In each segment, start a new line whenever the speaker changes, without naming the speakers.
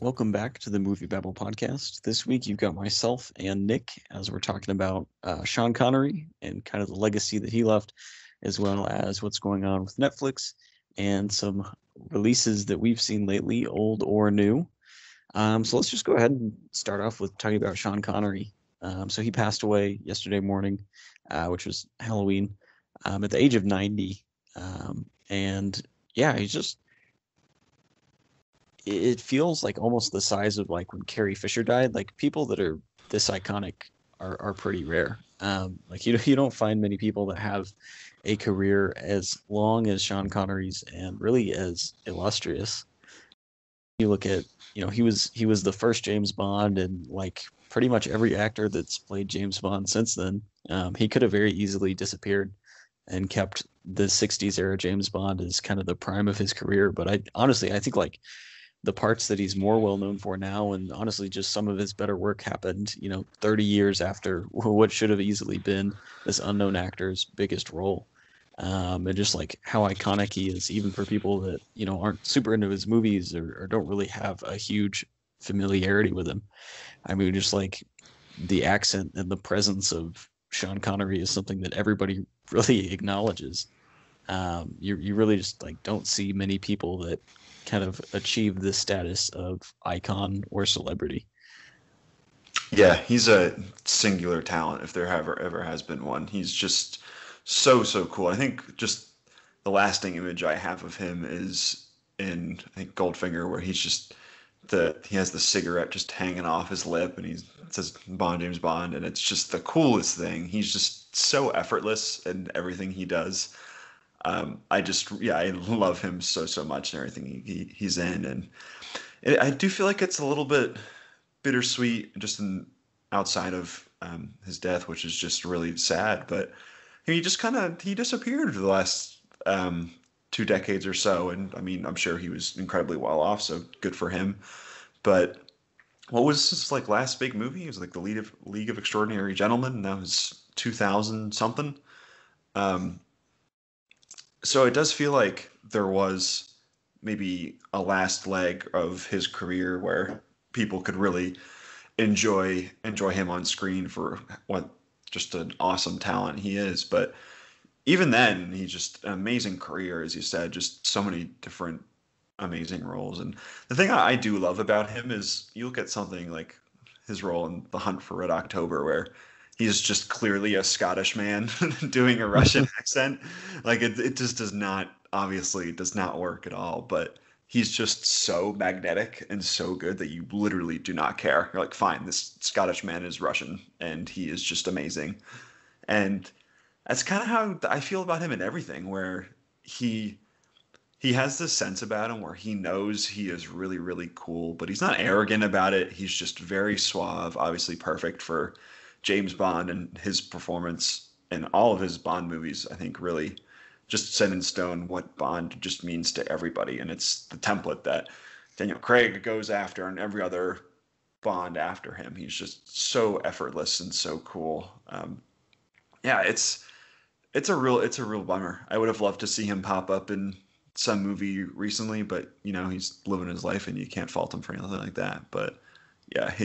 Welcome back to the MovieBabble Podcast. This week you've got myself and Nick as we're talking about Sean Connery and kind of the legacy that he left, as well as what's going on with Netflix and some releases that we've seen lately, old or new. So let's just go ahead and start off with talking about Sean Connery. So he passed away yesterday morning, which was Halloween, at the age of 90. And yeah, he's just it feels like almost the size of like when Carrie Fisher died. Like people that are this iconic are pretty rare. Like you don't find many people that have a career as long as Sean Connery's and really as illustrious. You look at he was the first James Bond, and like pretty much every actor that's played James Bond since then, he could have very easily disappeared and kept the 60s era James Bond as kind of the prime of his career. But I think like the parts that he's more well known for now, and honestly just some of his better work happened 30 years after what should have easily been this unknown actor's biggest role. And just like how iconic he is, even for people that aren't super into his movies, or don't really have a huge familiarity with him. I mean, just like the accent and the presence of Sean Connery is something that everybody really acknowledges. You really just like don't see many people that kind of achieve this status of icon or celebrity.
Yeah, he's a singular talent if there ever has been one. He's just so cool. I think just the lasting image I have of him is in, I think, Goldfinger, where he has the cigarette just hanging off his lip, and it says Bond, James Bond, and it's just the coolest thing. He's just so effortless in everything he does. I love him so much and everything he's in, and I do feel like it's a little bit bittersweet outside of his death, which is just really sad. But he disappeared for the last 2 decades or so, and I mean, I'm sure he was incredibly well off, so good for him. But what was his like last big movie? It was like the League of Extraordinary Gentlemen, and that was 2000 something. Um, so it does feel like there was maybe a last leg of his career where people could really enjoy him on screen for what just an awesome talent he is. But even then, he's just an amazing career, as you said, just so many different amazing roles. And the thing I do love about him is you look at something like his role in The Hunt for Red October, where he's just clearly a Scottish man doing a Russian accent. Like it just does not work at all. But he's just so magnetic and so good that you literally do not care. You're like, fine, this Scottish man is Russian and he is just amazing. And that's kind of how I feel about him in everything, where he has this sense about him where he knows he is really cool, but he's not arrogant about it. He's just very suave, obviously perfect for James Bond, and his performance in all of his Bond movies, I think, really just set in stone what Bond just means to everybody. And it's the template that Daniel Craig goes after and every other Bond after him. He's just so effortless and so cool. Yeah, it's a real bummer. I would have loved to see him pop up in some movie recently, but he's living his life and you can't fault him for anything like that. But yeah, it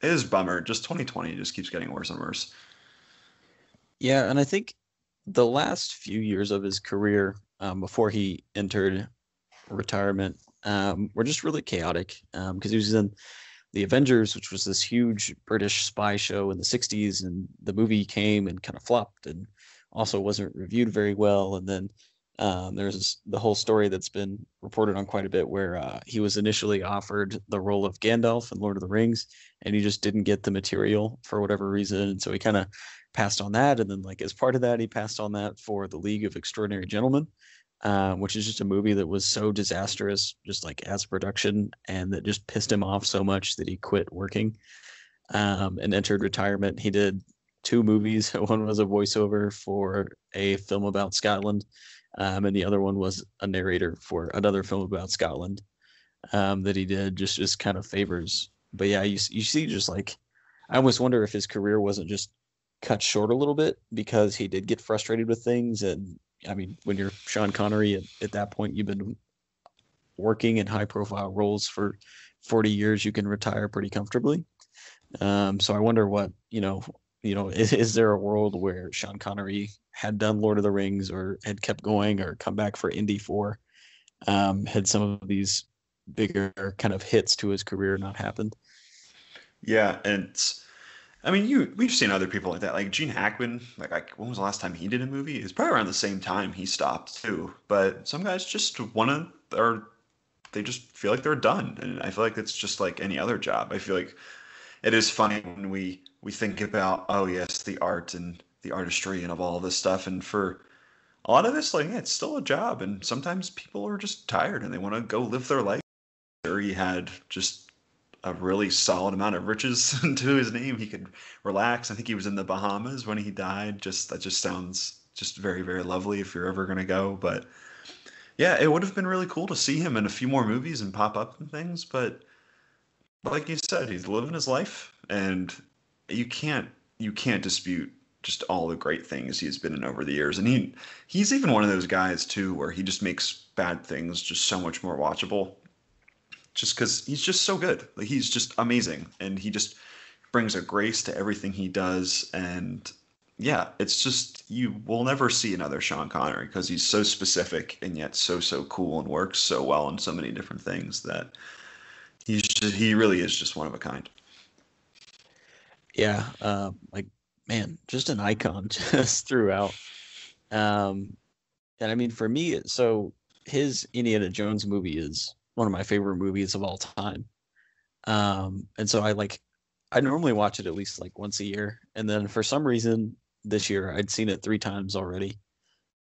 is a bummer. Just 2020 just keeps getting worse and worse.
Yeah, and I think the last few years of his career, before he entered retirement, were just really chaotic, because he was in the Avengers, which was this huge British spy show in the 60s, and the movie came and kind of flopped and also wasn't reviewed very well. And then there's the whole story that's been reported on quite a bit, where he was initially offered the role of Gandalf in Lord of the Rings, and he just didn't get the material for whatever reason. And so he kind of passed on that. And then, like, as part of that, he passed on that for the League of Extraordinary Gentlemen, which is just a movie that was so disastrous, just like as a production, and that just pissed him off so much that he quit working, and entered retirement. He did two movies. One was a voiceover for a film about Scotland, and the other one was a narrator for another film about Scotland, that he did just as kind of favors. But yeah, you see, just like, I almost wonder if his career wasn't just cut short a little bit because he did get frustrated with things. And I mean, when you're Sean Connery at that point, you've been working in high profile roles for 40 years, you can retire pretty comfortably. So I wonder what, is there a world where Sean Connery had done Lord of the Rings or had kept going or come back for Indy 4, had some of these bigger kind of hits to his career not happened?
Yeah, and I mean, we've seen other people like that, like Gene Hackman. Like when was the last time he did a movie? It's probably around the same time he stopped too. But some guys just want to, or they just feel like they're done, and I feel like it's just like any other job. I feel like it is funny when we think about, oh yes, the art and the artistry and of all this stuff, and for a lot of this, like, yeah, it's still a job, and sometimes people are just tired and they want to go live their life. Sure, he had just a really solid amount of riches to his name. He could relax. I think he was in the Bahamas when he died. Just that just sounds just very, very lovely if you're ever gonna go. But yeah, it would have been really cool to see him in a few more movies and pop up and things. But like you said, he's living his life, and you can't you can't dispute just all the great things he's been in over the years. And he's even one of those guys too, where he just makes bad things just so much more watchable just because he's just so good. Like he's just amazing, and he just brings a grace to everything he does. And yeah, it's just you will never see another Sean Connery because he's so specific and yet so cool and works so well in so many different things that he really is just one of a kind.
Yeah, like man, just an icon just throughout. Um, and I mean, for me, so his Indiana Jones movie is one of my favorite movies of all time. And so I normally watch it at least like once a year, and then for some reason this year I'd seen it 3 times already.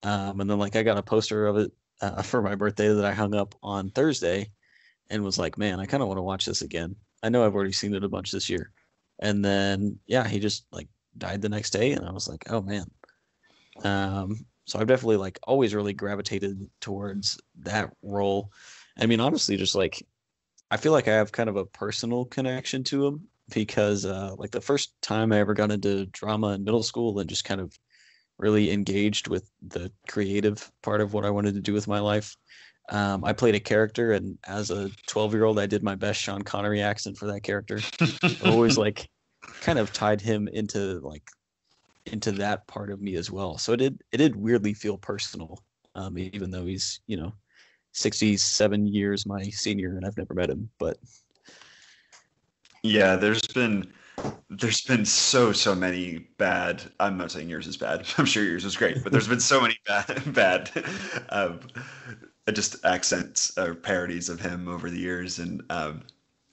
And then like I got a poster of it for my birthday that I hung up on Thursday, and was like, man, I kind of want to watch this again. I know I've already seen it a bunch this year. And then yeah, he just like died the next day, and I was like, oh man. So I've definitely like always really gravitated towards that role. I mean, honestly, just like I feel like I have kind of a personal connection to him because like the first time I ever got into drama in middle school and just kind of really engaged with the creative part of what I wanted to do with my life. I played a character, and as a 12-year-old, I did my best Sean Connery accent for that character. So I always like kind of tied him into that part of me as well. So it did weirdly feel personal, even though he's 67 years my senior and I've never met him. But
Yeah, there's been so many bad. I'm not saying yours is bad. I'm sure yours is great, but there's been so many bad um, just accents or parodies of him over the years, and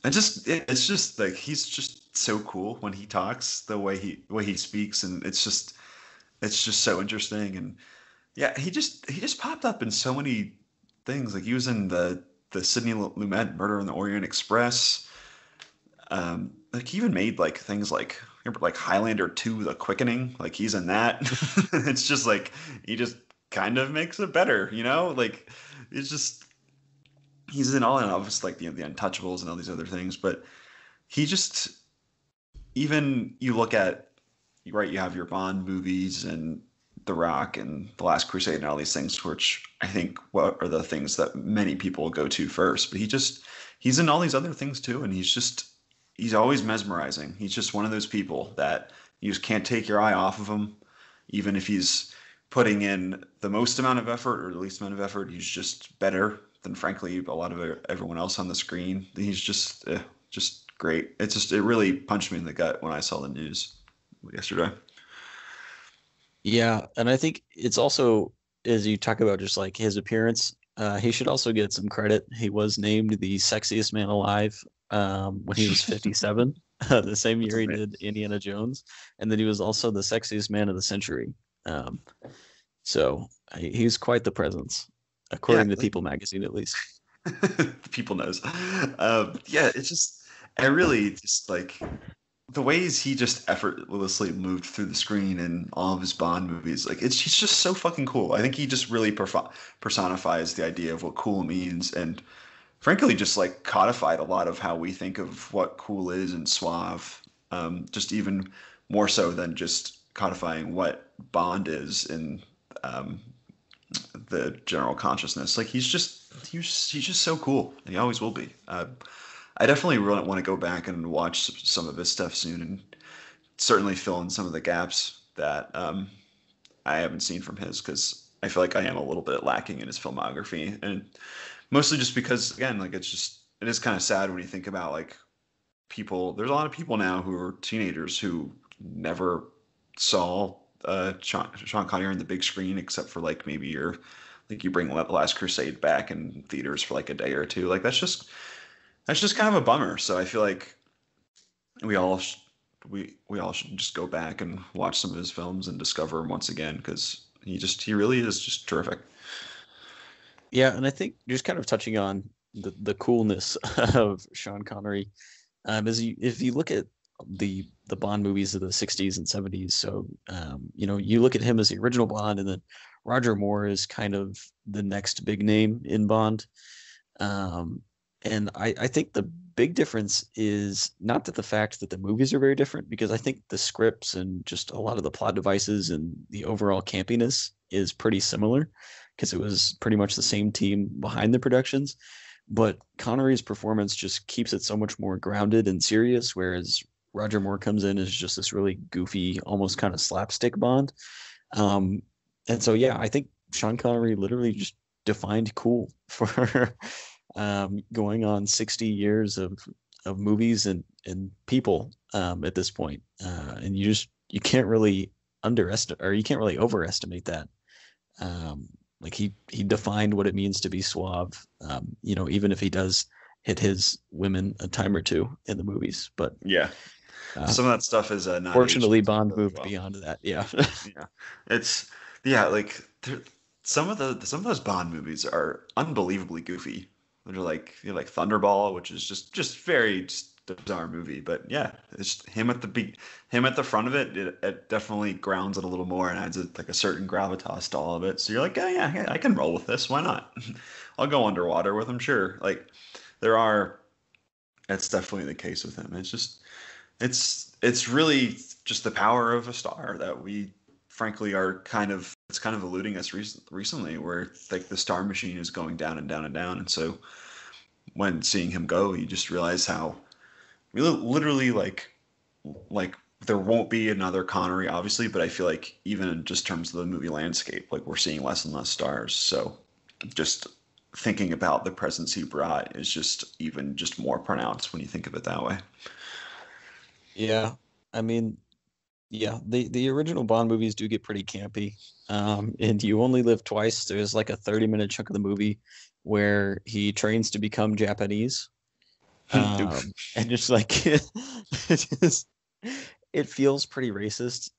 it's just like he's just so cool when he talks, the way he speaks, and it's just so interesting. And yeah, he just popped up in so many things. Like he was in the Sidney Lumet Murder on the Orient Express. Like he even made like things like, remember like Highlander 2 The Quickening, like he's in that. It's just like he just kind of makes it better. Like it's just he's in all, and obviously like the Untouchables and all these other things, but he just, even you look at, right, you have your Bond movies and The Rock and The Last Crusade and all these things, which I think what are the things that many people go to first. But he's in all these other things too, and he's always mesmerizing. He's just one of those people that you just can't take your eye off of him, even if he's putting in the most amount of effort or the least amount of effort. He's just better than, frankly, a lot of everyone else on the screen. He's just great. It really punched me in the gut when I saw the news yesterday.
yeah, and I think it's also, as you talk about just like his appearance, he should also get some credit. He was named the sexiest man alive when he was 57, the same
That's
year he
amazing.
did Indiana Jones, and then he was also the sexiest man of the century. Um, so he was quite the presence,
Yeah,
according to People Magazine, at least.
people knows. Yeah, it's just I really just like the ways he just effortlessly moved through the screen in all of his Bond movies. Like he's just so fucking cool. I think he just really personifies the idea of what cool means, and frankly, just like codified a lot of how we think of what cool is and suave. Just even more so than just codifying what Bond is in um, the general consciousness. Like he's just so cool, and he always will be. I definitely really want to go back and watch some of his stuff soon, and certainly fill in some of the gaps that I haven't seen from his, because I feel like I am a little bit lacking in his filmography, and mostly just because, again, like it is kind of sad when you think about like people. There's a lot of people now who are teenagers who never saw Sean Connery on the big screen, except for like maybe like you bring Last Crusade back in theaters for like a day or two. Like that's just kind of a bummer. So I feel like we all we all should just go back and watch some of his films and discover him once again, because he really is just terrific.
Yeah, and I think just kind of touching on the coolness of Sean Connery, if you look at the Bond movies of the 60s and 70s, so you look at him as the original Bond, and then Roger Moore is kind of the next big name in Bond. And I think the big difference is not that the fact that the movies are very different, because I think the scripts and just a lot of the plot devices and the overall campiness is pretty similar, because it was pretty much the same team behind the productions. But Connery's performance just keeps it so much more grounded and serious, whereas Roger Moore comes in as just this really goofy, almost kind of slapstick Bond. And so, yeah, I think Sean Connery literally just defined cool for going on 60 years of movies and people at this point. And you can't really underestimate, or you can't really overestimate that. Like he defined what it means to be suave, even if he does hit his women a time or two in the movies. But
yeah, some of that stuff is not.
Fortunately, Bond moved well beyond that. Yeah,
yeah, it's like some of those Bond movies are unbelievably goofy. They're like Thunderball, which is just very bizarre movie, but yeah, it's him at the front of it. It definitely grounds it a little more and adds like a certain gravitas to all of it. So you're like, oh, yeah, I can roll with this. Why not? I'll go underwater with him. Sure. Like that's definitely the case with him. It's really just the power of a star that we frankly it's kind of eluding us recently, where like the star machine is going down and down and down. And so when seeing him go, you just realize how literally like there won't be another Connery, obviously, but I feel like even in just terms of the movie landscape, like we're seeing less and less stars. So just thinking about the presence he brought is just even just more pronounced when you think of it that way.
Yeah, I mean, yeah, the original Bond movies do get pretty campy. And You Only Live Twice, there's like a 30-minute chunk of the movie where he trains to become Japanese. And just like it feels pretty racist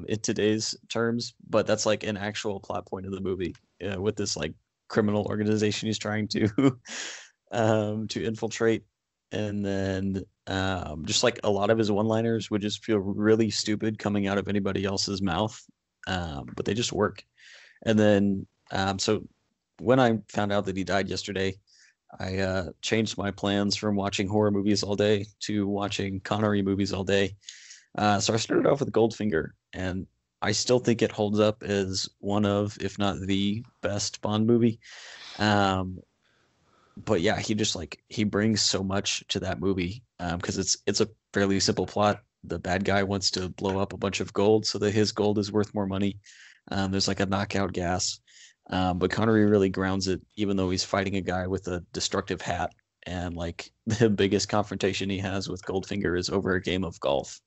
in today's terms, but that's like an actual plot point of the movie, with this like criminal organization he's trying to infiltrate. And then just like a lot of his one-liners would just feel really stupid coming out of anybody else's mouth, but they just work. And then so when I found out that he died yesterday, I changed my plans from watching horror movies all day to watching Connery movies all day. So I started off with Goldfinger, and I still think it holds up as one of, if not the best Bond movie. But yeah, he brings so much to that movie, because it's a fairly simple plot. The bad guy wants to blow up a bunch of gold so that his gold is worth more money. There's like a knockout gas. But Connery really grounds it, even though he's fighting a guy with a destructive hat. And like the biggest confrontation he has with Goldfinger is over a game of golf.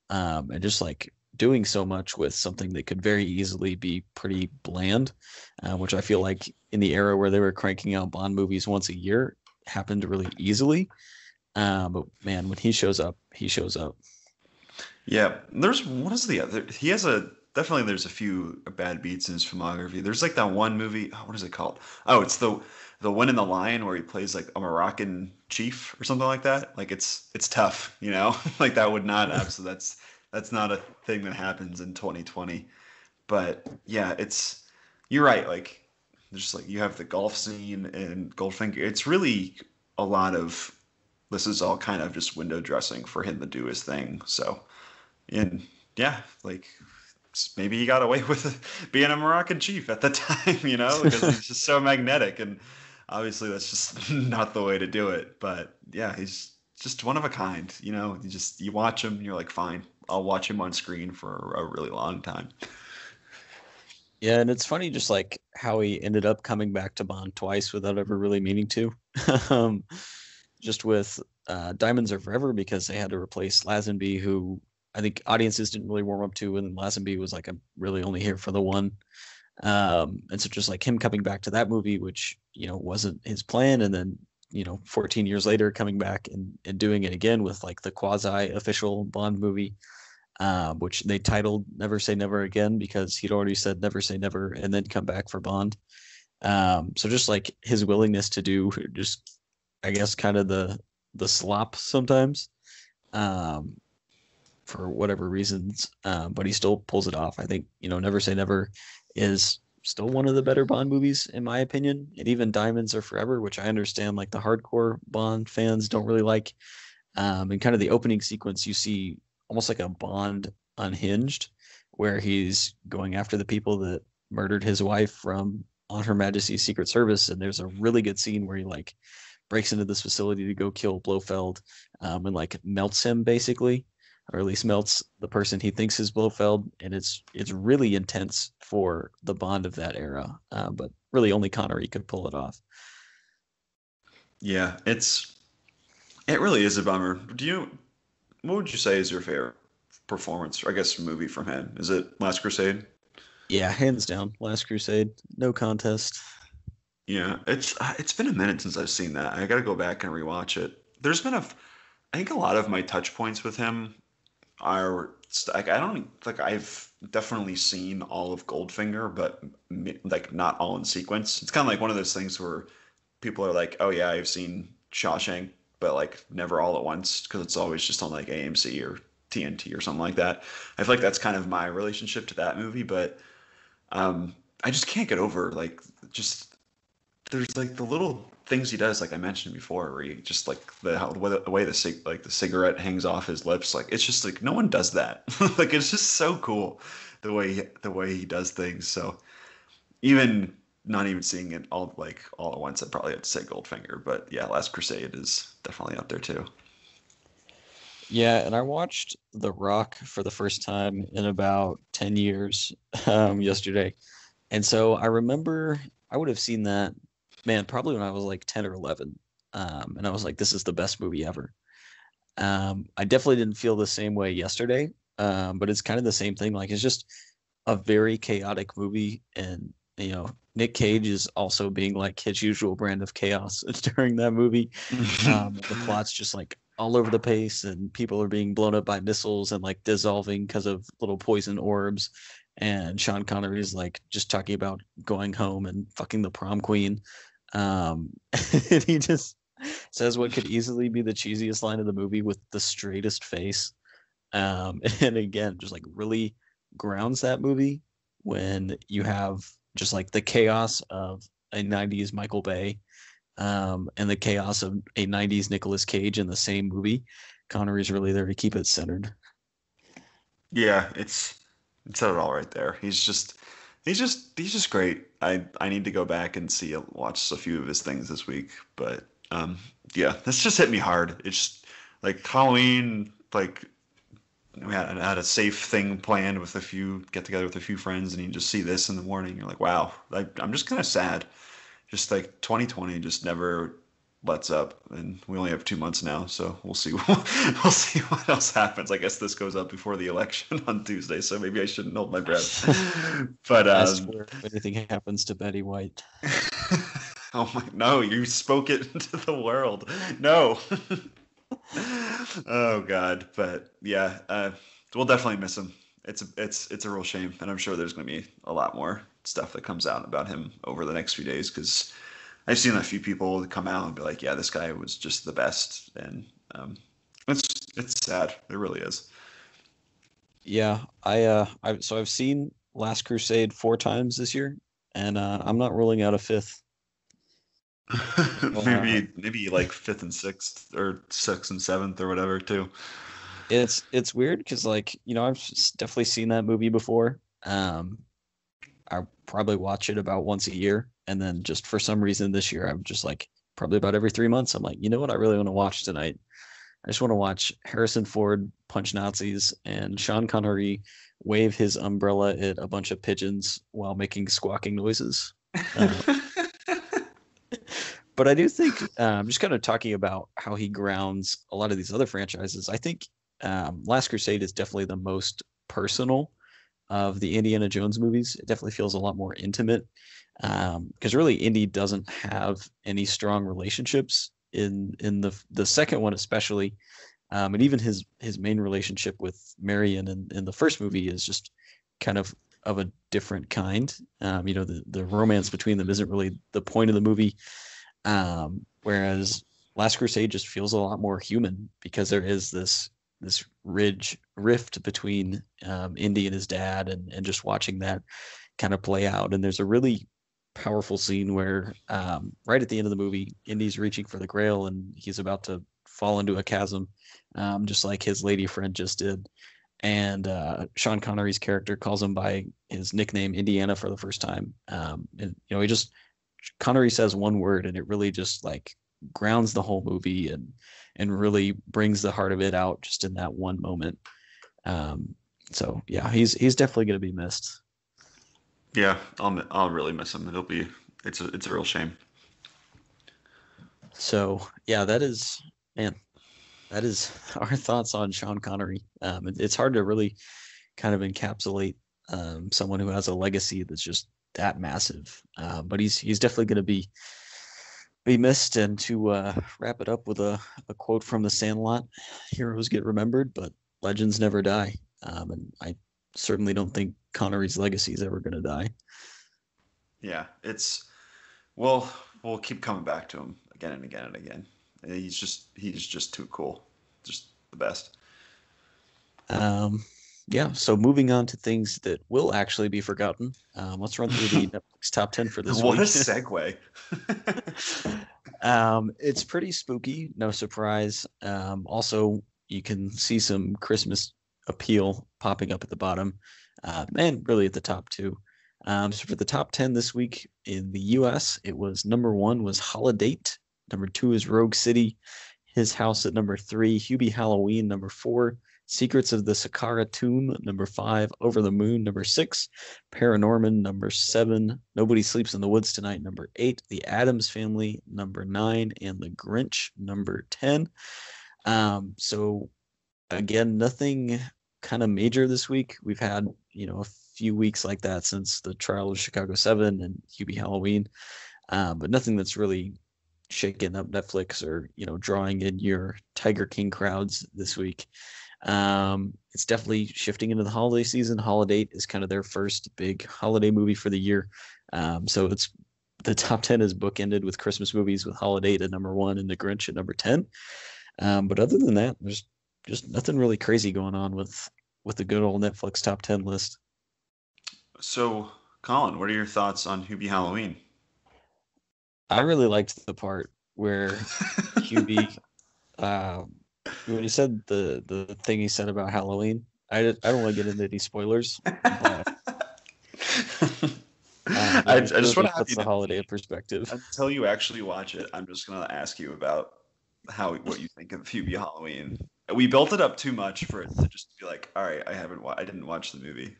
And just like doing so much with something that could very easily be pretty bland, which I feel like in the era where they were cranking out Bond movies once a year happened really easily. But man, when he shows up, he shows up.
Yeah, what is the other? Definitely there's a few bad beats in his filmography. There's like that one movie. What is it called? Oh, it's the one in the Lion where he plays like a Moroccan chief or something like that. Like it's tough, like that would not have. So that's not a thing that happens in 2020. But yeah, you're right. Like there's like you have the golf scene and Goldfinger. It's really a lot of this is all kind of just window dressing for him to do his thing. So and yeah, like maybe he got away with being a Moroccan chief at the time, because he's just so magnetic, and obviously that's just not the way to do it. But yeah, he's just one of a kind. You watch him, and you're like, fine, I'll watch him on screen for a really long time.
Yeah, and it's funny just like how he ended up coming back to Bond twice without ever really meaning to. um, just with Diamonds Are Forever because they had to replace Lazenby, who I think audiences didn't really warm up to, and Lazenby was like, I'm really only here for the one. And so just like him coming back to that movie, which wasn't his plan, and then 14 years later coming back and doing it again with like the quasi official Bond movie, which they titled Never Say Never Again because he'd already said Never Say Never and then come back for Bond. So just like his willingness to do just, I guess, kind of the slop sometimes, for whatever reasons, but he still pulls it off. I think Never Say Never is still one of the better Bond movies in my opinion, and even Diamonds Are Forever, which I understand like the hardcore Bond fans don't really like. And kind of the opening sequence, you see almost like a Bond unhinged, where he's going after the people that murdered his wife from On Her Majesty's Secret Service, and there's a really good scene where he like breaks into this facility to go kill Blofeld, and like melts him basically, or at least melts the person he thinks is Blofeld, and it's really intense for the Bond of that era, but really only Connery could pull it off.
Yeah, it really is a bummer. What would you say is your favorite performance, or I guess movie from him? Is it Last Crusade?
Yeah, hands down, Last Crusade, no contest.
Yeah, it's been a minute since I've seen that. I got to go back and rewatch it. I think a lot of my touch points with him are like I don't like I've definitely seen all of Goldfinger, but like not all in sequence. It's kind of like one of those things where people are like, "Oh yeah, I've seen Shawshank," but like never all at once because it's always just on like AMC or TNT or something like that. I feel like that's kind of my relationship to that movie, but I just can't get over like just there's like the little things he does, like I mentioned before, where he just like the way the cigarette hangs off his lips, like it's just like no one does that. Like it's just so cool the way he does things. So even not even seeing it all at once, I'd probably have to say Goldfinger. But yeah, Last Crusade is definitely up there too.
Yeah, and I watched The Rock for the first time in about 10 years, yesterday. And so I remember I would have seen that, man, probably when I was like 10 or 11. And I was like, this is the best movie ever. I definitely didn't feel the same way yesterday, but it's kind of the same thing. Like, it's just a very chaotic movie. And, Nick Cage is also being like his usual brand of chaos during that movie. The plot's just like all over the place, and people are being blown up by missiles and like dissolving because of little poison orbs. And Sean Connery is like just talking about going home and fucking the prom queen. And he just says what could easily be the cheesiest line of the movie with the straightest face. And again, just like really grounds that movie when you have just like the chaos of a 90s Michael Bay, and the chaos of a 90s Nicolas Cage in the same movie. Connery's really there to keep it centered.
Yeah, it said it all right there. He's just great. I need to go back and watch a few of his things this week, but yeah, this just hit me hard. It's just, like Halloween, like we had a safe thing planned with get together with a few friends, and you just see this in the morning. You're like, wow, I'm just kind of sad. Just like 2020 just never lets up, and we only have 2 months now, so we'll see. We'll see what else happens. I guess this goes up before the election on Tuesday, so maybe I shouldn't hold my breath. But
I swear, if anything happens to Betty White.
oh my, no, you spoke it into the world. No. Oh God, but yeah, we'll definitely miss him. It's a real shame, and I'm sure there's going to be a lot more stuff that comes out about him over the next few days because I've seen a few people come out and be like, "Yeah, this guy was just the best," and it's sad. It really is.
Yeah, I've seen Last Crusade 4 times this year, and I'm not ruling out a fifth. Uh,
maybe like fifth and sixth, or sixth and seventh, or whatever too.
it's weird because like I've definitely seen that movie before, Um, I probably watch it about once a year, and then just for some reason this year, I'm just like probably about every 3 months. I'm like, you know what, I really want to watch tonight. I just want to watch Harrison Ford punch Nazis and Sean Connery wave his umbrella at a bunch of pigeons while making squawking noises. Uh, but I do think, just kind of talking about how he grounds a lot of these other franchises, I think Last Crusade is definitely the most personal of the Indiana Jones movies. It definitely feels a lot more intimate because really Indy doesn't have any strong relationships in the second one especially, and even his main relationship with Marion in the first movie is just kind of a different kind. The romance between them isn't really the point of the movie, whereas Last Crusade just feels a lot more human because there is this ridge rift between Indy and his dad, and just watching that kind of play out. And there's a really powerful scene where right at the end of the movie, Indy's reaching for the Grail and he's about to fall into a chasm, just like his lady friend just did. And Sean Connery's character calls him by his nickname Indiana for the first time. And he just Connery says one word and it really just like grounds the whole movie and really brings the heart of it out just in that one moment. So yeah, he's definitely going to be missed.
Yeah, I'll really miss him. It's a real shame.
So yeah, that is our thoughts on Sean Connery. It's hard to really kind of encapsulate someone who has a legacy that's just that massive. But he's definitely going to be missed. And to wrap it up with a quote from The Sandlot: "Heroes get remembered, but legends never die." And I certainly don't think Connery's legacy is ever going to die.
Yeah, we'll keep coming back to him again and again and again. He's just too cool, just the best.
Yeah. So moving on to things that will actually be forgotten. Let's run through the Netflix top 10 for this
What
week.
a segue.
It's pretty spooky, no surprise. Also, you can see some Christmas appeal popping up at the bottom, and really at the top too. So for the top 10 this week in the US, it was number 1 was Holiday. Number 2 is Rogue City. His House at number 3. Hubie Halloween, number 4. Secrets of the Saqqara Tomb, number 5. Over the Moon, number 6. Paranorman, number 7. Nobody Sleeps in the Woods Tonight, number 8. The Addams Family, number 9. And The Grinch, number 10. So again, nothing kind of major this week. We've had, a few weeks like that since the Trial of Chicago 7 and Hubie Halloween, but nothing that's really shaking up Netflix or, drawing in your Tiger King crowds this week. It's definitely shifting into the holiday season. Holiday is kind of their first big holiday movie for the year. So it's the top 10 is bookended with Christmas movies, with Holiday at number 1 and The Grinch at number 10. But other than that, there's just nothing really crazy going on with the good old Netflix top 10 list.
So, Collin, what are your thoughts on Hubie Halloween?
I really liked the part where Hubie, when he said the thing he said about Halloween. I don't want to get into any spoilers, but
I just want to have
the holiday perspective.
Until you actually watch it, I'm just going to ask you about what you think of Hubie Halloween. We built it up too much for it to just be like, all right, I didn't watch the movie.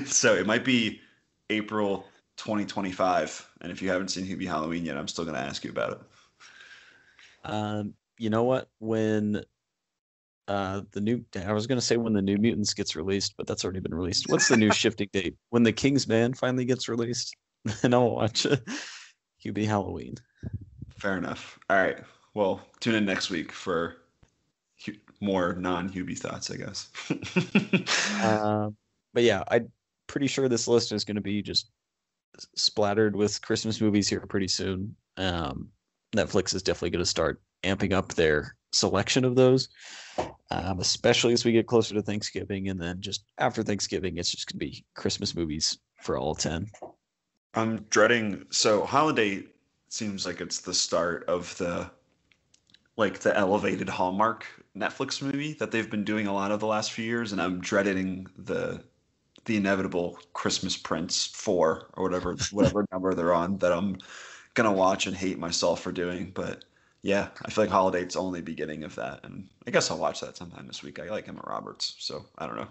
So it might be April 2025, and if you haven't seen Hubie Halloween yet, I'm still going to ask you about
it. You know what? When I was going to say when the New Mutants gets released, but that's already been released. What's the new shifting date? When the King's Man finally gets released, then I'll watch Hubie Halloween.
Fair enough. All right. Well, tune in next week for more non-Hubie thoughts, I guess.
But yeah, I'm pretty sure this list is going to be just splattered with Christmas movies here pretty soon. Netflix is definitely going to start amping up their selection of those, especially as we get closer to Thanksgiving. And then just after Thanksgiving, it's just going to be Christmas movies for all 10.
I'm dreading. So Holiday seems like it's the start of the elevated Hallmark Netflix movie that they've been doing a lot of the last few years, and I'm dreading the the inevitable Christmas Prince 4 or whatever number they're on that I'm gonna watch and hate myself for doing. But yeah, I feel like Holiday's only beginning of that, and I guess I'll watch that sometime this week. I like Emma Roberts, so I don't know.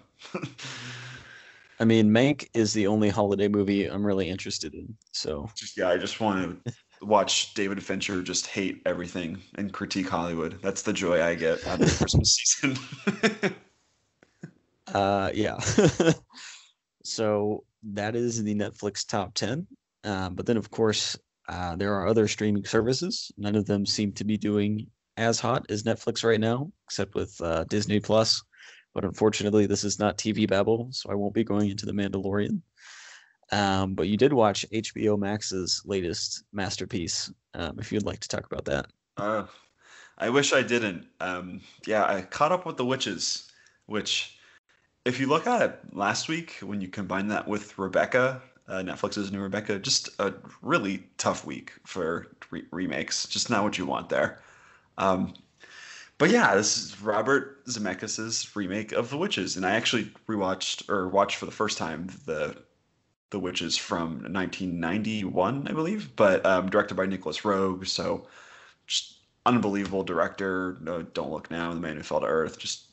I mean, Mank is the only holiday movie I'm really interested in. So,
Just yeah, I just want to watch David Fincher just hate everything and critique Hollywood. That's the joy I get out of the Christmas season.
yeah. So that is the Netflix top 10. But then, of course, there are other streaming services. None of them seem to be doing as hot as Netflix right now, except with Disney Plus. But unfortunately, this is not TV Babble, so I won't be going into The Mandalorian. But you did watch HBO Max's latest masterpiece. If you'd like to talk about that.
uh, I wish I didn't. Yeah, I caught up with The Witches, which, if you look at it last week, when you combine that with Rebecca, Netflix's new Rebecca, just a really tough week for remakes. Just not what you want there. Um, but yeah, this is Robert Zemeckis' remake of The Witches, and I actually rewatched or watched for the first time the Witches from 1991, I believe, but directed by Nicholas Roeg. So just unbelievable director. No, Don't Look Now, The Man Who Fell to Earth. Just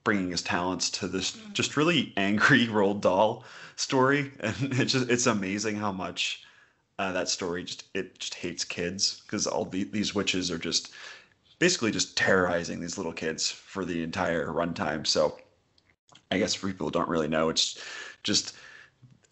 bringing his talents to this just really angry Roald Dahl story, and it's amazing how much that story just hates kids because these witches are just basically just terrorizing these little kids for the entire runtime. So I guess for people who don't really know, it's just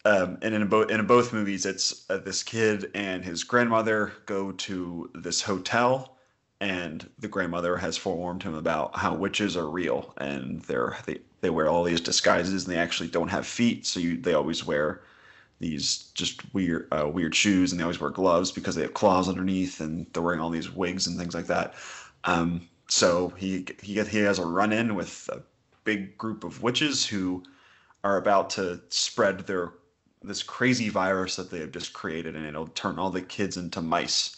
and in both movies, it's this kid and his grandmother go to this hotel, and the grandmother has forewarned him about how witches are real, and they wear all these disguises, and they actually don't have feet, so they always wear these just weird shoes, and they always wear gloves because they have claws underneath, and they're wearing all these wigs and things like that. So he has a run in with a big group of witches who are about to spread this crazy virus that they have just created, and it'll turn all the kids into mice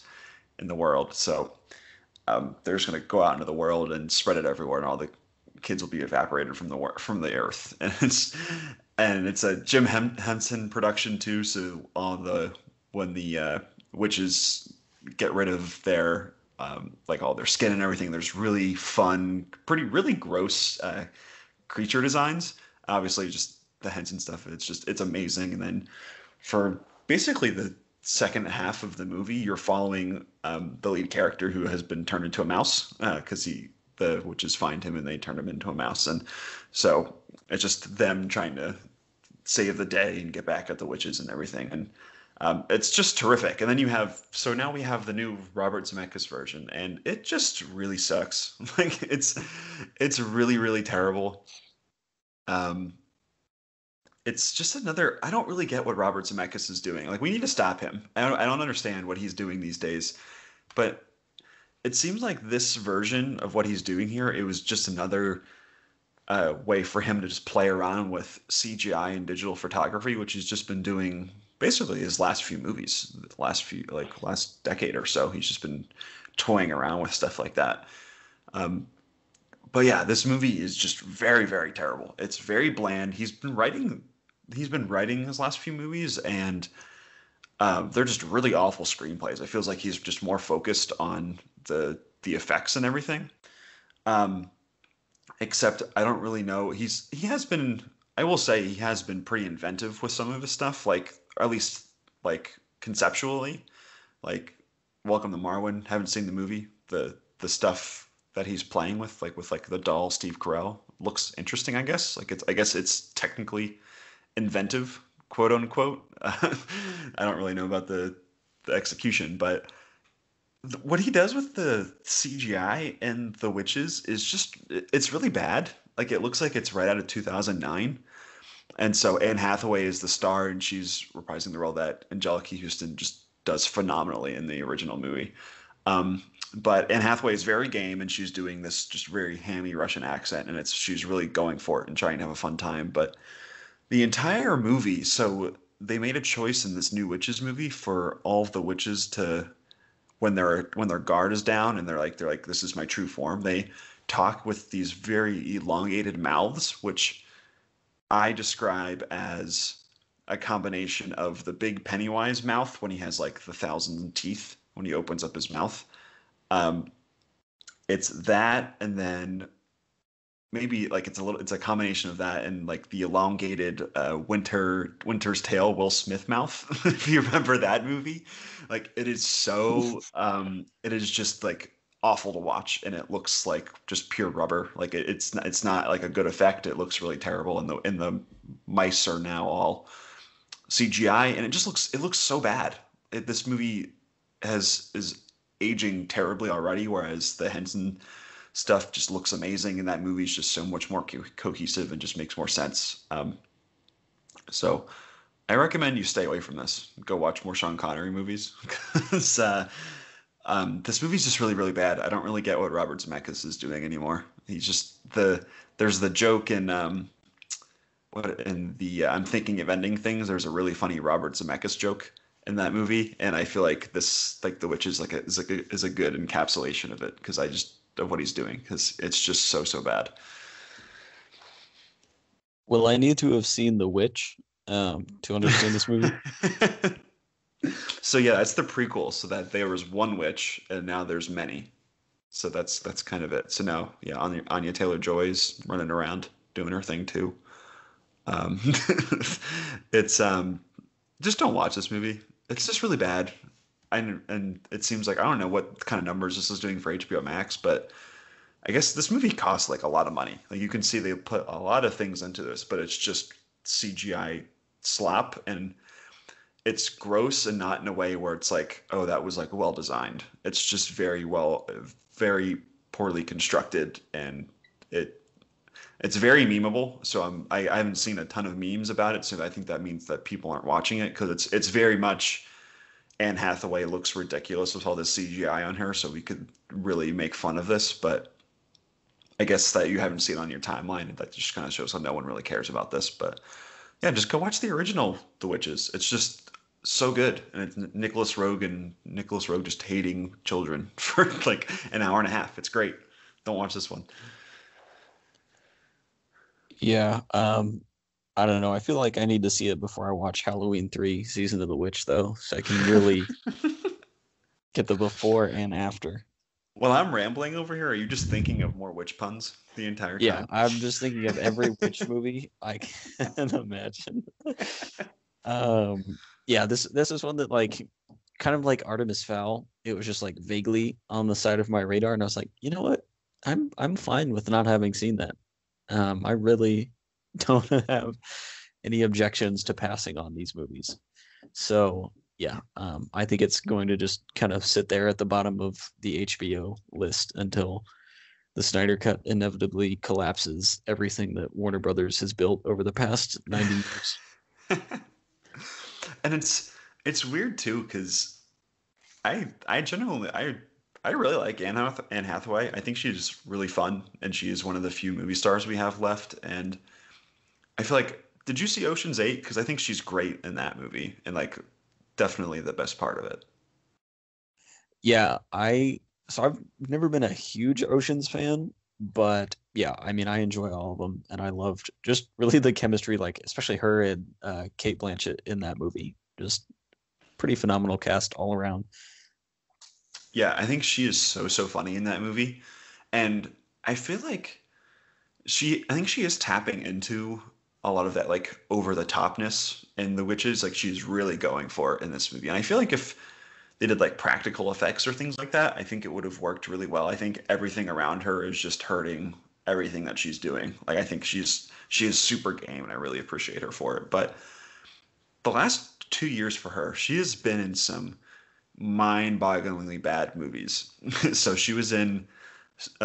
in the world. So they're just going to go out into the world and spread it everywhere, and all the kids will be evaporated from the earth. And it's a Jim Henson production too. So when the witches get rid of their like all their skin and everything, there's really fun, really gross creature designs. Obviously, just the Henson stuff. It's amazing. And then for basically the second half of the movie, you're following the lead character who has been turned into a mouse because the witches find him and they turn him into a mouse, and so it's just them trying to save the day and get back at the witches and everything, and it's just terrific. And then now we have the new Robert Zemeckis version, and it just really sucks. Like it's really really terrible. Um, it's just another. I don't really get what Robert Zemeckis is doing. Like we need to stop him. I don't understand what he's doing these days, but it seems like this version of what he's doing here, it was just another way for him to just play around with CGI and digital photography, which he's just been doing basically his last few movies, last decade or so. He's just been toying around with stuff like that. But yeah, this movie is just very, very terrible. It's very bland. He's been writing his last few movies, and they're just really awful screenplays. It feels like he's just more focused on the effects and everything. Um, Except I don't really know. He has been. I will say he has been pretty inventive with some of his stuff, like or at least like conceptually. Like Welcome to Marwen. Haven't seen the movie. The stuff that he's playing with the doll Steve Carell looks interesting. I guess it's technically inventive, quote unquote. I don't really know about the execution, but what he does with the CGI and the witches is it's really bad. Like it looks like it's right out of 2009. And so Anne Hathaway is the star, and she's reprising the role that Angelica Houston just does phenomenally in the original movie. But Anne Hathaway is very game, and she's doing this just very hammy Russian accent, and she's really going for it and trying to have a fun time. But the entire movie, so they made a choice in this new witches movie for all of the witches to when their guard is down and they're like this is my true form. They talk with these very elongated mouths, which I describe as a combination of the big Pennywise mouth when he has like the thousand teeth when he opens up his mouth. Um, it's that, and then maybe like it's a combination of that and like the elongated Winter's Tale Will Smith mouth. If you remember that movie, like it is it is just like awful to watch, and it looks like just pure rubber. Like it's not like a good effect. It looks really terrible, and the mice are now all CGI, and it looks so bad. This movie is aging terribly already, whereas the Henson stuff just looks amazing, and that movie's just so much more cohesive and just makes more sense. So I recommend you stay away from this. Go watch more Sean Connery movies because this movie's just really, really bad. I don't really get what Robert Zemeckis is doing anymore. He's just there's the joke in what in the I'm thinking of ending things. There's a really funny Robert Zemeckis joke in that movie, and I feel like this like The Witch is is a good encapsulation of it because I just of what he's doing because it's just so bad.
Well, I need to have seen The Witch to understand this movie.
So yeah, it's the prequel. So that there was one witch and now there's many. So that's kind of it. So now, yeah, Anya Taylor-Joy's running around doing her thing too. Um, it's just don't watch this movie. It's just really bad. And it seems like I don't know what kind of numbers this is doing for HBO Max, but I guess this movie costs like a lot of money. Like you can see they put a lot of things into this, but it's just CGI slop, and it's gross and not in a way where it's like, oh, that was like well designed. It's just very poorly constructed, and it's very memeable. So I haven't seen a ton of memes about it, so I think that means that people aren't watching it because it's very much Anne Hathaway looks ridiculous with all this CGI on her, so we could really make fun of this. But I guess that you haven't seen it on your timeline. That just kind of shows how no one really cares about this. But yeah, just go watch the original The Witches. It's just so good, and it's Nicholas Rogue just hating children for like an hour and a half. It's great. Don't watch this one.
Yeah, I don't know. I feel like I need to see it before I watch Halloween 3 Season of the Witch, though, so I can really get the before and after.
While I'm rambling over here, are you just thinking of more witch puns the entire
Yeah,
time?
I'm just thinking of every witch movie I can imagine. Yeah, this is one that like kind of like Artemis Fowl. It was just like vaguely on the side of my radar, and I was like, you know what? I'm fine with not having seen that. I really don't have any objections to passing on these movies. So yeah, I think it's going to just kind of sit there at the bottom of the HBO list until the Snyder Cut inevitably collapses everything that Warner Brothers has built over the past 90 years.
And it's weird too because I genuinely I really like Anne Hathaway. I think she's really fun, and she is one of the few movie stars we have left. And I feel like, did you see Ocean's 8? Because I think she's great in that movie, and like definitely the best part of it.
Yeah, I've never been a huge Oceans fan, but yeah, I mean I enjoy all of them, and I loved just really the chemistry, like especially her and Kate Blanchett in that movie. Just pretty phenomenal cast all around.
Yeah, I think she is so funny in that movie, and I feel like I think she is tapping into a lot of that like over the topness in The Witches. Like she's really going for it in this movie, and I feel like if they did like practical effects or things like that, I think it would have worked really well. I think everything around her is just hurting everything that she's doing. Like I think she is super game, and I really appreciate her for it. But the last 2 years for her, she has been in some mind-bogglingly bad movies. So she was in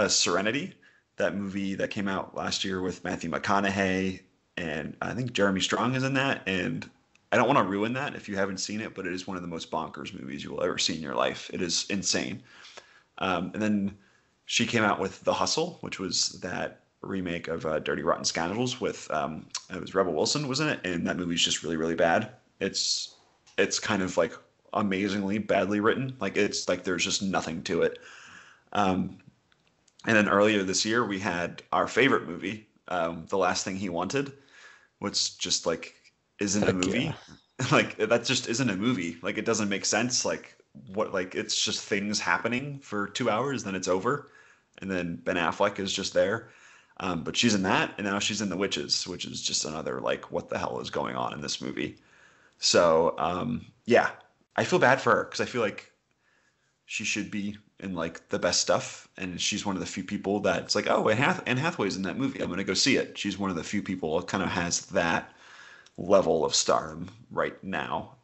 Serenity, that movie that came out last year with Matthew McConaughey, and I think Jeremy Strong is in that. And I don't want to ruin that if you haven't seen it, but it is one of the most bonkers movies you will ever see in your life. It is insane. And then she came out with The Hustle, which was that remake of Dirty Rotten Scoundrels with it was Rebel Wilson was in it, and that movie's just really really bad. It's kind of like amazingly badly written. Like it's like there's just nothing to it. And then earlier this year we had our favorite movie, The Last Thing He Wanted, what's just like isn't a
Heck yeah.
movie. Like that just isn't a movie. Like it doesn't make sense. Like what like it's just things happening for 2 hours, then it's over, and then Ben Affleck is just there. But she's in that, and now she's in The Witches, which is just another like what the hell is going on in this movie. So yeah, I feel bad for her because I feel like she should be in like the best stuff, and she's one of the few people that's like, oh, Anne Hathaway's in that movie. I'm gonna go see it. She's one of the few people that kind of has that level of stardom right now.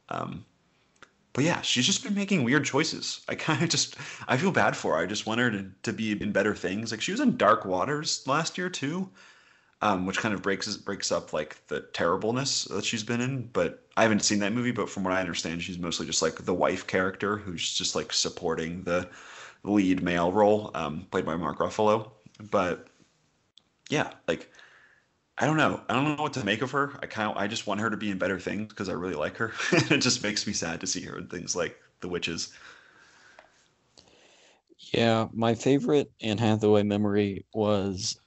But yeah, she's just been making weird choices. I kind of just I feel bad for her. I just want her to be in better things. Like she was in Dark Waters last year too, which kind of breaks up like the terribleness that she's been in. But I haven't seen that movie. But from what I understand, she's mostly just like the wife character who's just like supporting the lead male role, played by Mark Ruffalo. But yeah, like I don't know. I don't know what to make of her. I just want her to be in better things because I really like her. It just makes me sad to see her in things like The Witches.
Yeah, my favorite Anne Hathaway memory was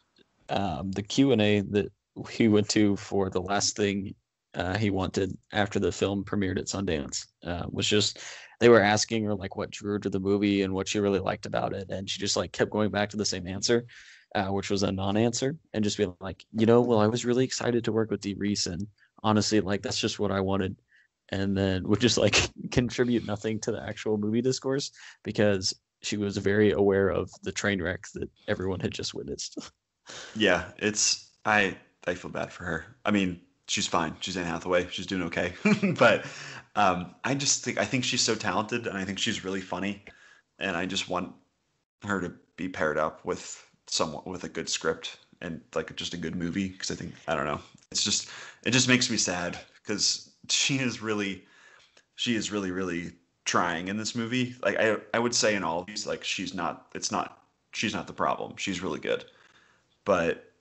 the Q&A that he went to for the last thing he wanted after the film premiered at Sundance. Was just they were asking her like what drew her to the movie and what she really liked about it, and she just like kept going back to the same answer, which was a non-answer, and just being like, well, I was really excited to work with Dee Reese, and honestly, like that's just what I wanted, and then would just like contribute nothing to the actual movie discourse because she was very aware of the train wreck that everyone had just witnessed.
Yeah, it's I feel bad for her. I mean, she's fine. She's Anne Hathaway. She's doing okay. But I think she's so talented, and I think she's really funny, and I just want her to be paired up with someone with a good script and like just a good movie because I think I don't know. It just makes me sad because she is really really trying in this movie. Like I would say in all of these like she's not the problem. She's really good. But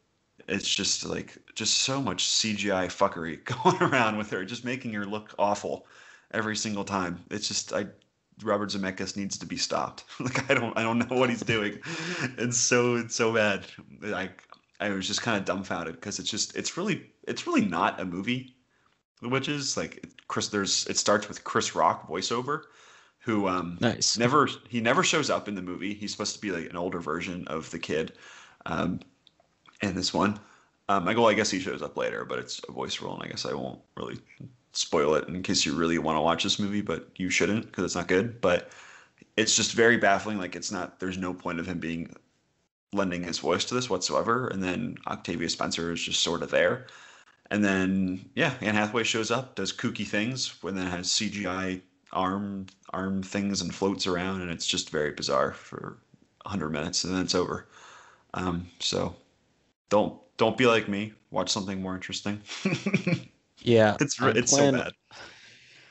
it's just like just so much CGI fuckery going around with her, just making her look awful every single time. It's just I Robert Zemeckis needs to be stopped. Like I don't know what he's doing. It's so bad. I was just kind of dumbfounded because it's really not a movie. Which is like Chris. It starts with Chris Rock voiceover, who
Nice.
never shows up in the movie. He's supposed to be like an older version of the kid. Um, in this one. I guess he shows up later, but it's a voice role, and I guess I won't really spoil it in case you really want to watch this movie, but you shouldn't because it's not good. But it's just very baffling. Like it's not. There's no point of him being lending his voice to this whatsoever. And then Octavia Spencer is just sort of there. And then yeah, Anne Hathaway shows up, does kooky things, when then has CGI arm things and floats around, and it's just very bizarre for 100 minutes, and then it's over. So don't be like me. Watch something more interesting.
Yeah,
It's so bad.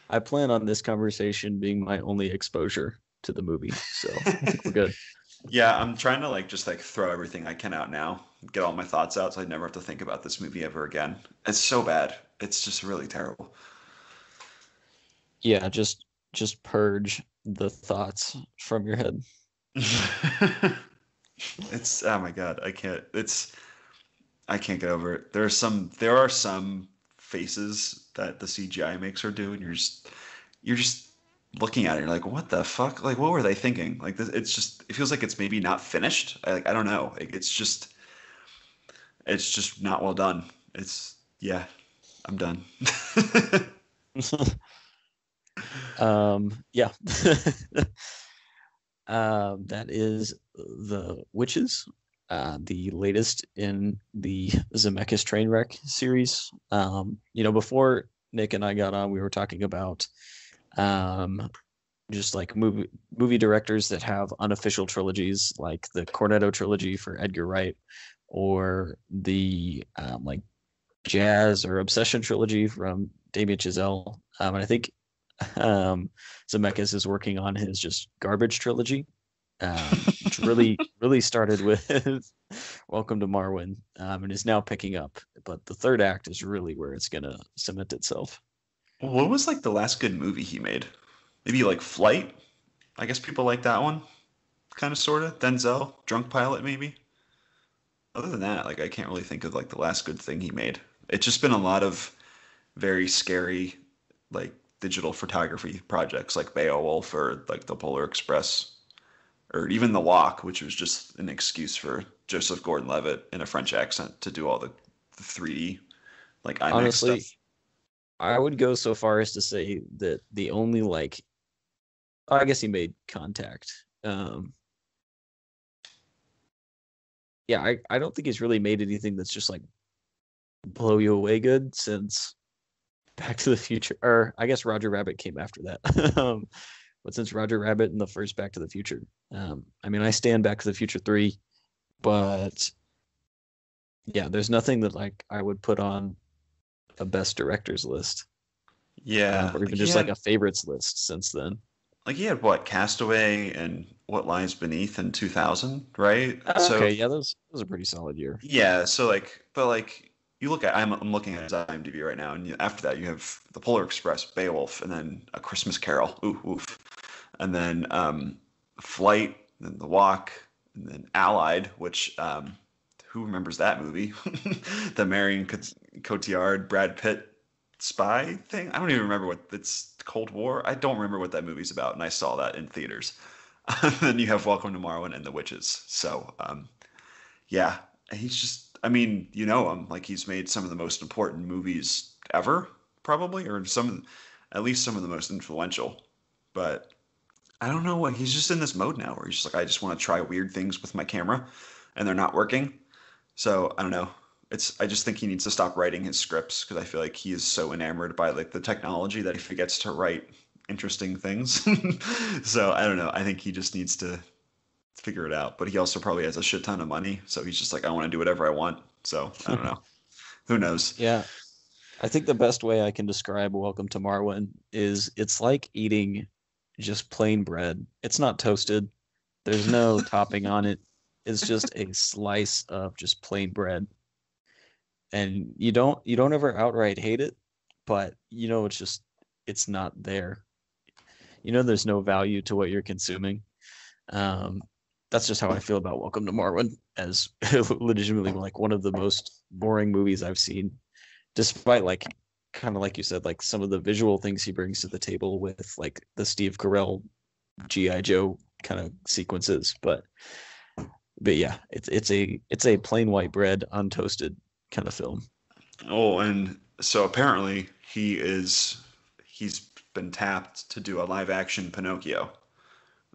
I plan on this conversation being my only exposure to the movie, so I think we're good.
Yeah, I'm trying to like just like throw everything I can out now, get all my thoughts out, so I never have to think about this movie ever again. It's so bad. It's just really terrible.
Yeah, just purge the thoughts from your head.
It's oh my God, I can't get over it. There are some faces that the CGI makes her do, and you're just looking at it. You're like, what the fuck? Like, what were they thinking? Like, it feels like it's maybe not finished. I don't know. Like, it's just not well done. Yeah, I'm done.
Yeah. That is The Witches, the latest in the Zemeckis train wreck series. Before Nick and I got on, we were talking about just like movie directors that have unofficial trilogies, like the Cornetto trilogy for Edgar Wright, or the like Jazz or Obsession trilogy from Damien Chazelle. And I think Zemeckis is working on his just garbage trilogy, which really started with Welcome to Marwen, and is now picking up. But the third act is really where it's gonna cement itself.
What was like the last good movie he made? Maybe like Flight. I guess people like that one. Kind of, sort of. Denzel, Drunk Pilot, maybe. Other than that, like I can't really think of like the last good thing he made. It's just been a lot of very scary, like digital photography projects, like Beowulf or like the Polar Express, or even The Walk, which was just an excuse for Joseph Gordon-Levitt in a French accent to do all the 3D like IMAX
Honestly,
stuff.
I would go so far as to say that the only like, I guess he made Contact. Yeah, I don't think he's really made anything that's just like blow you away good since Back to the Future, or I guess Roger Rabbit came after that. But since Roger Rabbit and the first Back to the Future, I mean, I stand Back to the Future 3, but yeah, there's nothing that like I would put on a best directors list,
Yeah,
or even just like a favorites list since then.
like he had what, Castaway and What Lies Beneath in 2000, right? So
Okay, yeah, those are pretty solid year.
yeah, so like, but like you look at, I'm looking at his IMDb right now, and after that you have The Polar Express, Beowulf, and then A Christmas Carol, ooh, oof, and then Flight, then The Walk, and then Allied, which who remembers that movie? The Marion Cotillard, Brad Pitt spy thing. I don't even remember what it's Cold War. I don't remember what that movie's about, and I saw that in theaters. Then you have Welcome to Marwen and The Witches. So yeah, he's just. I mean, you know him. Like he's made some of the most important movies ever, probably, or at least some of the most influential. But I don't know what he's just in this mode now, where he's just like, I just want to try weird things with my camera, and they're not working. So I don't know. I just think he needs to stop writing his scripts because I feel like he is so enamored by like the technology that he forgets to write interesting things. So I don't know. I think he just needs to figure it out. But he also probably has a shit ton of money, so he's just like, I want to do whatever I want. So I don't know. Who knows?
Yeah, I think the best way I can describe Welcome to Marwen is it's like eating just plain bread. It's not toasted. There's no topping on it. It's just a slice of just plain bread. And you don't ever outright hate it, but you know it's not there. You know there's no value to what you're consuming. Um, that's just how I feel about Welcome to Marwen as legitimately like one of the most boring movies I've seen, despite like kind of like you said, like some of the visual things he brings to the table with like the Steve Carell GI Joe kind of sequences, but yeah, it's a plain white bread untoasted kind of film.
Oh, and so apparently he's been tapped to do a live action Pinocchio.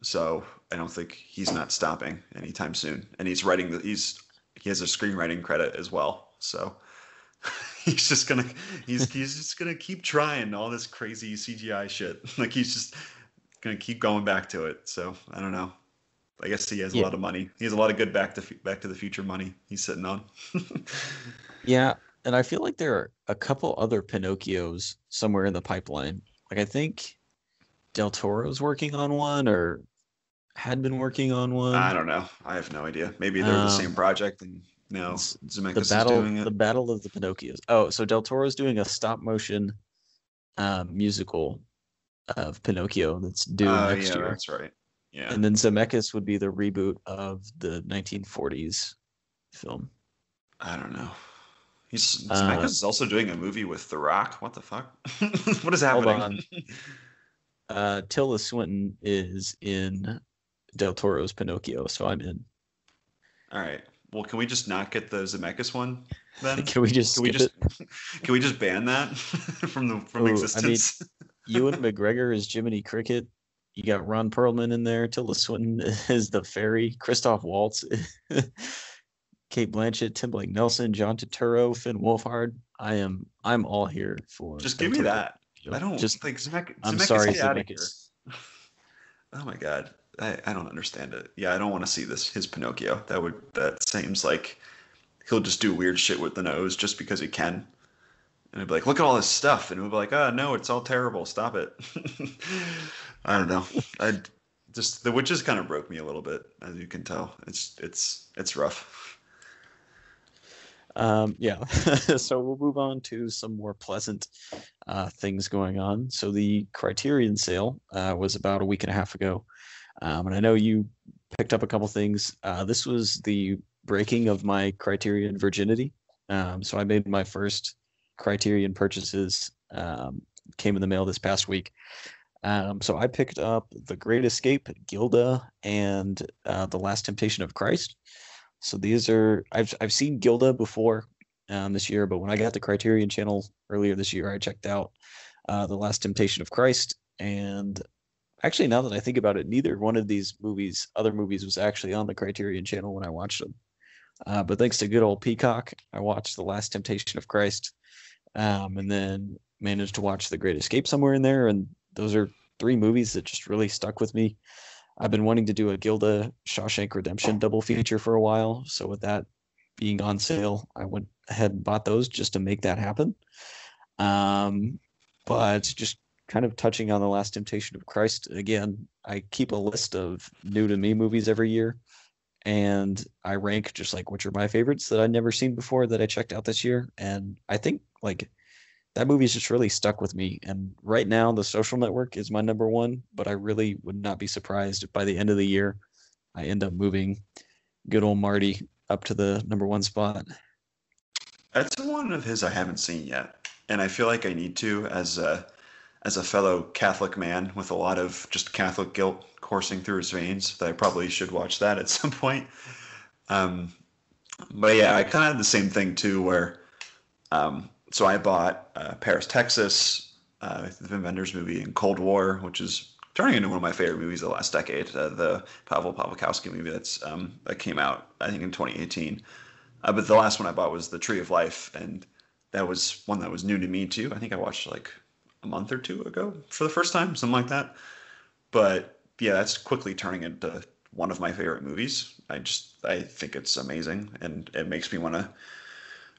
So I don't think he's not stopping anytime soon. And he has a screenwriting credit as well. So he's just gonna he's just gonna keep trying all this crazy CGI shit. Like he's just gonna keep going back to it. So I don't know. I guess he has a
Yeah,
lot of money. He has a lot of good Back to the Future money he's sitting on.
yeah, and I feel like there are a couple other Pinocchios somewhere in the pipeline. Like I think Del Toro's working on one or had been working on
I
one.
don't know. I have no idea. Maybe they're the same
Um,
project and now
it's the
Zemeckis is
battle
doing it.
the battle of the Pinocchios. Oh, so Del Toro's doing a stop motion musical of Pinocchio that's due next
Yeah,
year.
that's right. Yeah.
And then Zemeckis would be the reboot of the 1940s film.
I don't know. Zemeckis
Uh,
is also doing a movie with The Rock. What the fuck? What is
hold
happening?
on. Tilda Swinton is in Del Toro's Pinocchio, so I'm in.
All right. Well, can we just not get the Zemeckis one then?
Can we just
Can we
skip
just
it?
can we just ban that from
Oh, I mean,
existence?
Ewan McGregor is Jiminy Cricket. You got Ron Perlman in there. Tilda Swinton is the fairy. Christoph Waltz, Kate Blanchett, Tim Blake Nelson, John Turturro, Finn Wolfhard. I'm all here for
Just
Del
give me
Toro's
that. I
Pinocchio.
don't
Just
like
I'm
Zemeckis,
sorry,
get out of here.
Zemeckis.
Oh my God. I don't understand it. Yeah, I don't want to see his Pinocchio. That seems like he'll just do weird shit with the nose just because he can. And I'd be like, look at all this stuff. And it would be like, oh no, it's all terrible. Stop it. I don't know. I just the witches kind of broke me a little bit, as you can tell. It's rough.
Yeah. So we'll move on to some more pleasant things going on. So the Criterion sale was about a week and a half ago, and I know you picked up a couple things. This was the breaking of my Criterion virginity. So I made my first Criterion purchases came in the mail this past week. So I picked up The Great Escape, Gilda, and The Last Temptation of Christ. So these are I've seen Gilda before this year, but when I got the Criterion channel earlier this year, I checked out The Last Temptation of Christ. And actually, now that I think about it, neither one of these other movies, was actually on the Criterion channel when I watched them. But thanks to good old Peacock, I watched The Last Temptation of Christ, and then managed to watch The Great Escape somewhere in there. And those are three movies that just really stuck with me. I've been wanting to do a Gilda Shawshank Redemption double feature for a while. So with that being on sale, I went ahead and bought those just to make that happen. But just kind of touching on The Last Temptation of Christ again, I keep a list of new to me movies every year, and I rank just like which are my favorites that I'd never seen before that I checked out this year. And I think like that movie's just really stuck with me. And right now, The Social Network is my number one, but I really would not be surprised if by the end of the year I end up moving good old Marty up to the number one spot.
That's one of his I haven't seen yet, and I feel like I need to as a fellow Catholic man with a lot of just Catholic guilt coursing through his veins. That I probably should watch that at some point. But yeah, I kind of had the same thing too, where so I bought Paris, Texas, the Wim Wenders movie, and Cold War, which is turning into one of my favorite movies of the last decade. The Pavel Pawlikowski movie that came out, I think, in 2018. But the last one I bought was The Tree of Life, and that was one that was new to me too. I think I watched like a month or two ago for the first time, something like that. But yeah, that's quickly turning into one of my favorite movies. I think it's amazing, and it makes me want to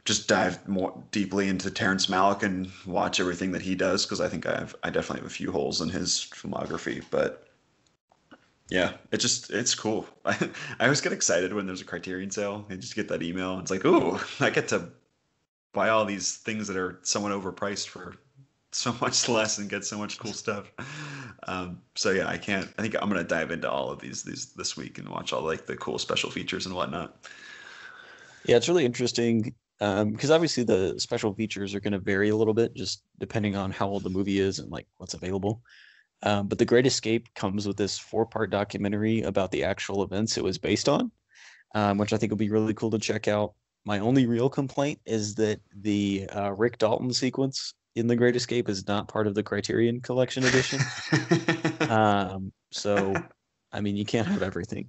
just dive more deeply into Terrence Malick and watch everything that he does, because I think I definitely have a few holes in his filmography. But yeah, it's cool. I always get excited when there's a Criterion sale. I just get that email. It's like, ooh, I get to buy all these things that are somewhat overpriced for so much less and get so much cool stuff. So yeah, I think I'm gonna dive into all of these this week and watch all like the cool special features and whatnot.
Yeah, it's really interesting because obviously the special features are going to vary a little bit just depending on how old the movie is and like what's available. But The Great Escape comes with this 4-part documentary about the actual events it was based on, which I think will be really cool to check out. My only real complaint is that the Rick Dalton sequence in The Great Escape is not part of the Criterion Collection edition. So, I mean, you can't have everything.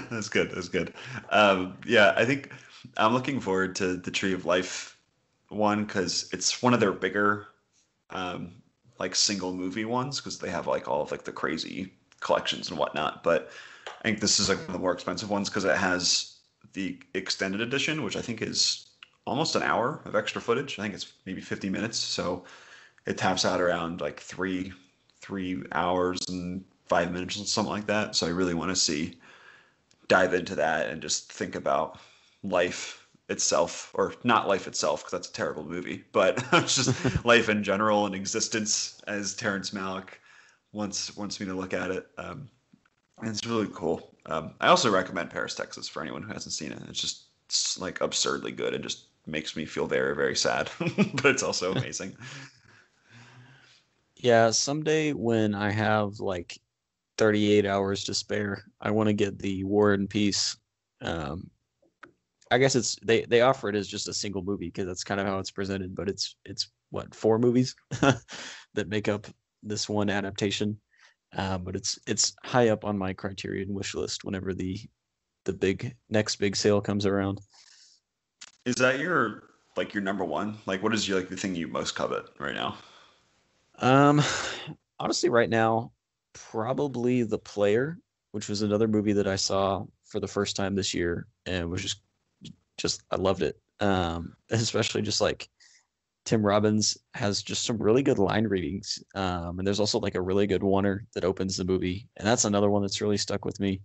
That's good. That's good. Yeah, I think I'm looking forward to the Tree of Life one, because it's one of their bigger like single movie ones, because they have like all of like the crazy collections and whatnot. But I think this is like one of the more expensive ones because it has the extended edition, which I think is almost an hour of extra footage. I think it's maybe 50 minutes. So it taps out around like three hours and 5 minutes or something like that. So I really want to dive into that and just think about life itself, or not life itself, because that's a terrible movie, but just life in general and existence as Terrence Malick wants me to look at it. And it's really cool. I also recommend Paris, Texas for anyone who hasn't seen it. It's like absurdly good and just makes me feel very, very sad, but it's also amazing.
Yeah, someday when I have like 38 hours to spare, I want to get the War and Peace. I guess they offer it as just a single movie because that's kind of how it's presented, but it's what, 4 movies that make up this one adaptation. But it's high up on my Criterion wish list whenever the next big sale comes around.
Is that your number one? Like, what is the thing you most covet right now?
Honestly, right now, probably The Player, which was another movie that I saw for the first time this year and was just I loved it. Especially just like Tim Robbins has just some really good line readings. And there's also like a really good oneer that opens the movie. And that's another one that's really stuck with me.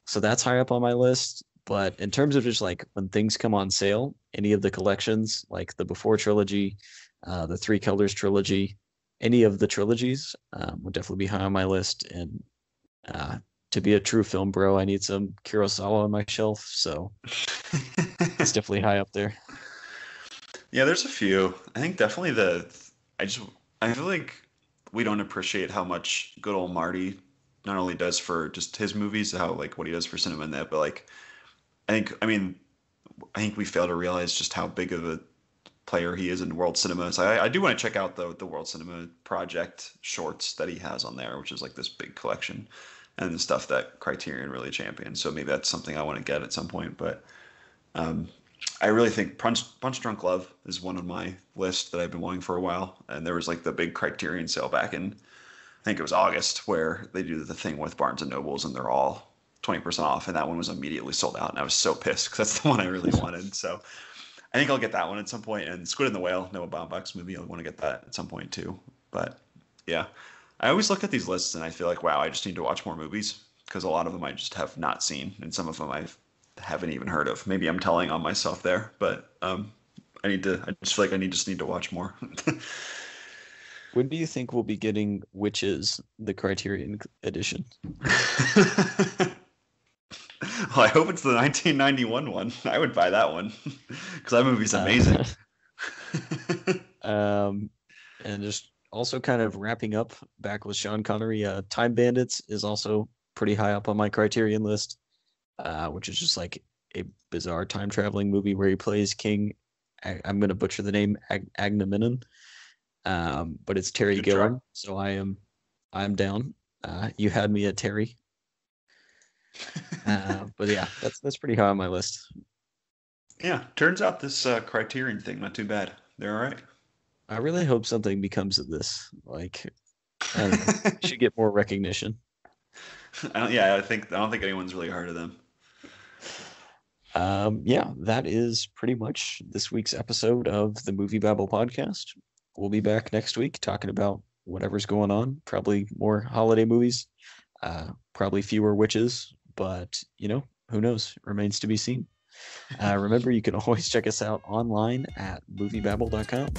So that's high up on my list. But in terms of just like when things come on sale, any of the collections, like the Before trilogy, the Three Colors trilogy, any of the trilogies would definitely be high on my list. And to be a true film bro, I need some Kurosawa on my shelf. So it's definitely high up there.
Yeah, there's a few. I think definitely I just I feel like we don't appreciate how much good old Marty not only does for just his movies, how like what he does for cinema and that, but like I think we fail to realize just how big of a player he is in world cinema. So I do want to check out the World Cinema Project shorts that he has on there, which is like this big collection and the stuff that Criterion really champions. So maybe that's something I want to get at some point. But um, I really think Punch Drunk Love is one on my list that I've been wanting for a while. And there was like the big Criterion sale back in, I think it was August, where they do the thing with Barnes and Nobles and they're all 20% off. And that one was immediately sold out. And I was so pissed because that's the one I really wanted. So I think I'll get that one at some point. And Squid and the Whale, Noah Baumbach's movie, I want to get that at some point too. But yeah, I always look at these lists and I feel like, wow, I just need to watch more movies because a lot of them I just have not seen, and some of them I haven't even heard of. Maybe I'm telling on myself there, but I need to. I just feel like just need to watch more.
When do you think we'll be getting Witches, the Criterion edition?
Well, I hope it's the 1991 one. I would buy that one because that movie's amazing.
And just also kind of wrapping up back with Sean Connery, Time Bandits is also pretty high up on my Criterion list, which is just like a bizarre time traveling movie where he plays King. I'm going to butcher the name, Agamemnon, but it's Terry Gilliam. So I'm down. You had me at Terry. But yeah, that's pretty high on my list.
Yeah, turns out this Criterion thing not too bad. They're all right.
I really hope something becomes of this. Like, I don't know, should get more recognition.
I don't think anyone's really heard of them.
Yeah, that is pretty much this week's episode of the MovieBabble Podcast. We'll be back next week talking about whatever's going on. Probably more holiday movies. Probably fewer witches, but who knows? Remains to be seen. Remember, you can always check us out online at moviebabble.com.